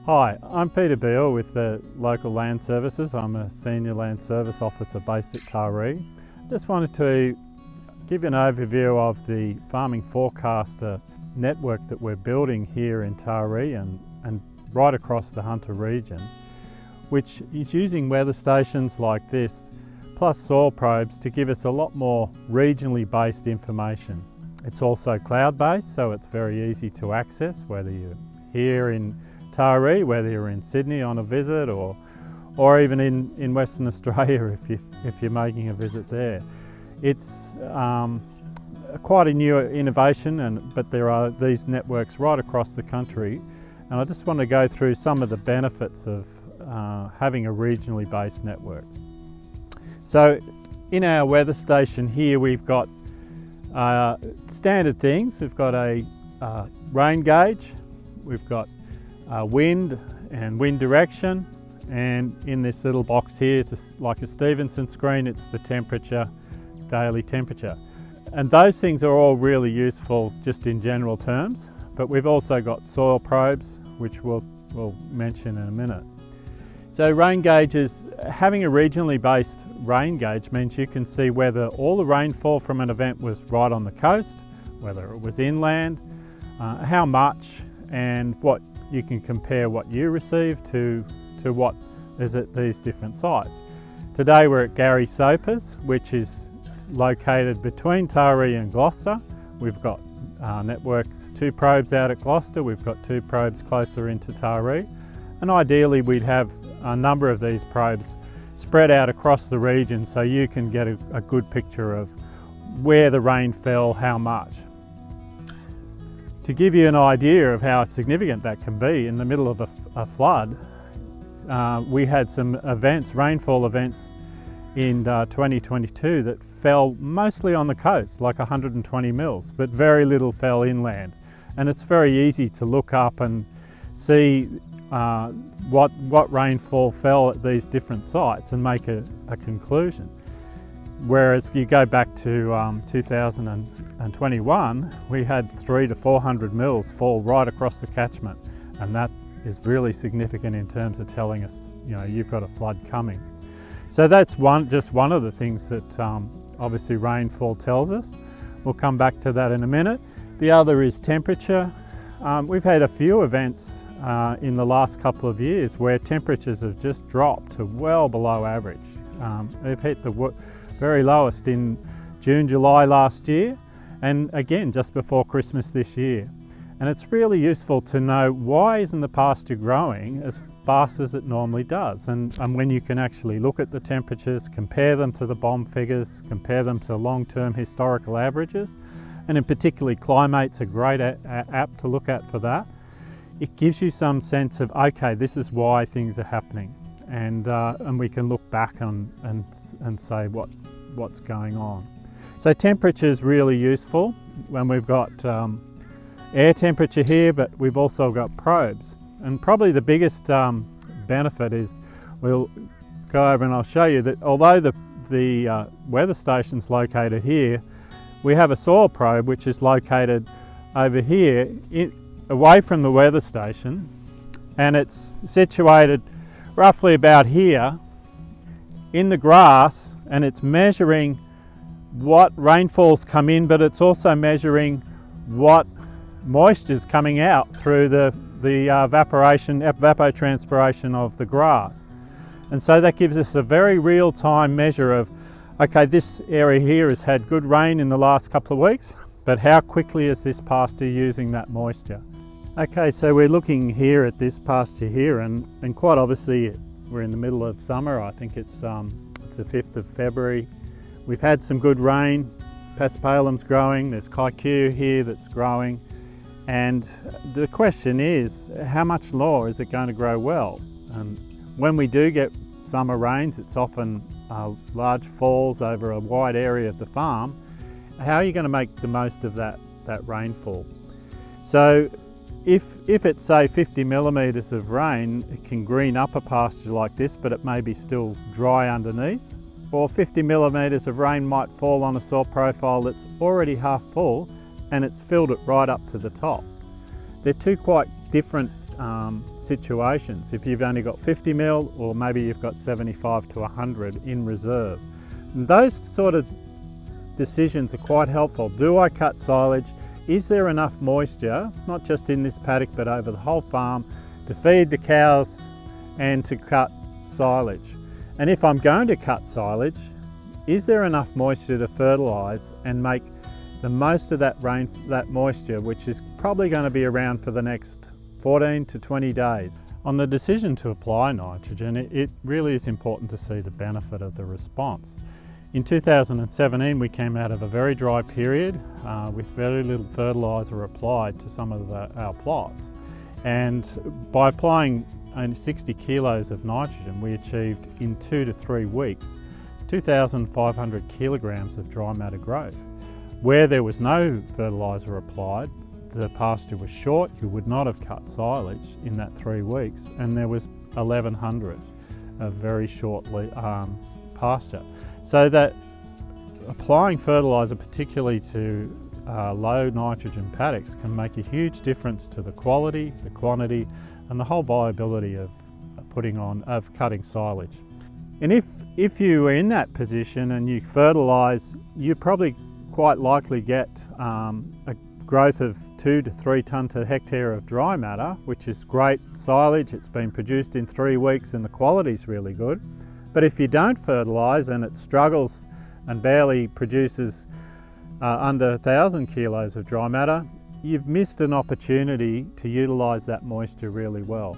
Hi, I'm Peter Beale with the local land services. I'm a senior land service officer based at Taree. Just wanted to give you an overview of the farming forecaster network that we're building here in Taree and right across the Hunter region, which is using weather stations like this plus soil probes to give us a lot more regionally based information. It's also cloud-based, so it's very easy to access, whether you're here in Taree, whether you're in Sydney on a visit or even in Western Australia if you're making a visit there. It's quite a new innovation, but there are these networks right across the country, and I just want to go through some of the benefits of having a regionally based network. So in our weather station here we've got standard things. We've got a rain gauge, we've got wind and wind direction, and in this little box here it's like a Stevenson screen, it's the temperature, daily temperature. And those things are all really useful just in general terms, but we've also got soil probes, which we'll mention in a minute. So rain gauges, having a regionally based rain gauge means you can see whether all the rainfall from an event was right on the coast, whether it was inland, how much, and what you can compare what you receive to what is at these different sites. Today we're at Gary Soper's, which is located between Taree and Gloucester. We've got networks, 2 probes out at Gloucester, we've got 2 probes closer into Taree, and ideally we'd have a number of these probes spread out across the region so you can get a good picture of where the rain fell, how much. To give you an idea of how significant that can be in the middle of a flood, we had some events, rainfall events in 2022 that fell mostly on the coast, like 120 mils, but very little fell inland. And it's very easy to look up and see what rainfall fell at these different sites and make a conclusion. Whereas you go back to 2021, we had 300 to 400 mils fall right across the catchment, and that is really significant in terms of telling us, you've got a flood coming. So that's just one of the things that obviously rainfall tells us. We'll come back to that in a minute. The other is temperature. We've had a few events in the last couple of years where temperatures have just dropped to well below average. They've hit the very lowest in June, July last year, and again just before Christmas this year. And it's really useful to know, why isn't the pasture growing as fast as it normally does? And when you can actually look at the temperatures, compare them to the BOM figures, compare them to long-term historical averages, and in particularly Climate's a great app to look at for that. It gives you some sense of, okay, this is why things are happening, and we can look back and say what's going on. So temperature is really useful when we've got air temperature here, but we've also got probes. And probably the biggest benefit is, we'll go over and I'll show you that although the weather station's located here, we have a soil probe which is located over here away from the weather station, and it's situated roughly about here in the grass, and it's measuring what rainfalls come in, but it's also measuring what moisture's coming out through the evapotranspiration of the grass. And so that gives us a very real-time measure of, okay, this area here has had good rain in the last couple of weeks, but how quickly is this pasture using that moisture? Okay, so we're looking here at this pasture here, and quite obviously we're in the middle of summer. I think it's the 5th of February. We've had some good rain, Paspalum's growing, there's Kaiku here that's growing, and the question is, how much more is it going to grow well? And when we do get summer rains, it's often large falls over a wide area of the farm. How are you going to make the most of that rainfall? So if it's, say, 50 millimetres of rain, it can green up a pasture like this, but it may be still dry underneath. Or 50 millimetres of rain might fall on a soil profile that's already half full, and it's filled it right up to the top. They're two quite different situations. If you've only got 50 mil, or maybe you've got 75 to 100 in reserve. And those sort of decisions are quite helpful. Do I cut silage? Is there enough moisture, not just in this paddock but over the whole farm, to feed the cows and to cut silage? And if I'm going to cut silage, is there enough moisture to fertilise and make the most of that moisture, which is probably going to be around for the next 14 to 20 days. On the decision to apply nitrogen, it really is important to see the benefit of the response. In 2017, we came out of a very dry period with very little fertiliser applied to some of our plots. And by applying only 60 kilos of nitrogen, we achieved in 2 to 3 weeks 2,500 kilograms of dry matter growth. Where there was no fertiliser applied, the pasture was short, you would not have cut silage in that 3 weeks, and there was 1,100 of very short pasture. So that applying fertiliser, particularly to low nitrogen paddocks, can make a huge difference to the quality, the quantity, and the whole viability of cutting silage. And if you are in that position and you fertilise, you probably quite likely get a growth of 2 to 3 tonne per hectare of dry matter, which is great silage. It's been produced in 3 weeks and the quality is really good. But if you don't fertilise and it struggles and barely produces under 1,000 kilos of dry matter, you've missed an opportunity to utilise that moisture really well.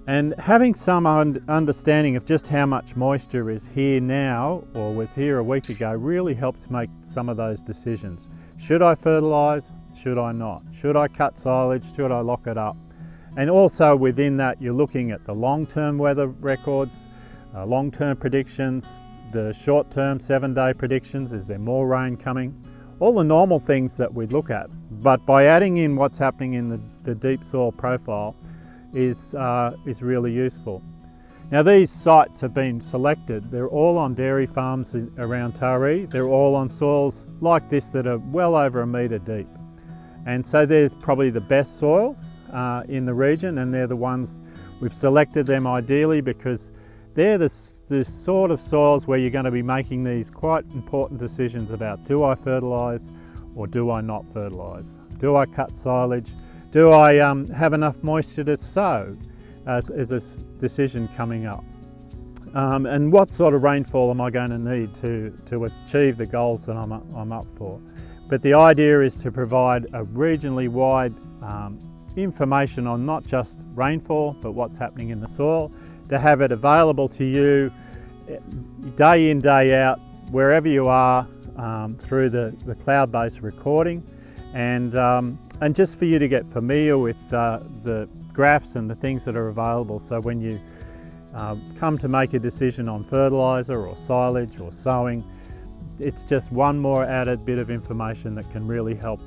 And having some understanding of just how much moisture is here now or was here a week ago really helps make some of those decisions. Should I fertilise? Should I not? Should I cut silage? Should I lock it up? And also within that, you're looking at the long-term weather records, long-term predictions, the short-term 7-day predictions. Is there more rain coming? All the normal things that we look at. But by adding in what's happening in the deep soil profile is really useful. Now these sites have been selected. They're all on dairy farms around Taree. They're all on soils like this that are well over 1 metre deep. And so they're probably the best soils in the region, and they're the ones we've selected them ideally because they're the sort of soils where you're going to be making these quite important decisions about, do I fertilise or do I not fertilise? Do I cut silage? Do I have enough moisture to sow as a decision coming up? And what sort of rainfall am I going to need to achieve the goals that I'm up for? But the idea is to provide a regionally wide information on not just rainfall, but what's happening in the soil, to have it available to you day in, day out, wherever you are, through the cloud-based recording, and just for you to get familiar with the graphs and the things that are available. So when you come to make a decision on fertiliser or silage or sowing, it's just one more added bit of information that can really help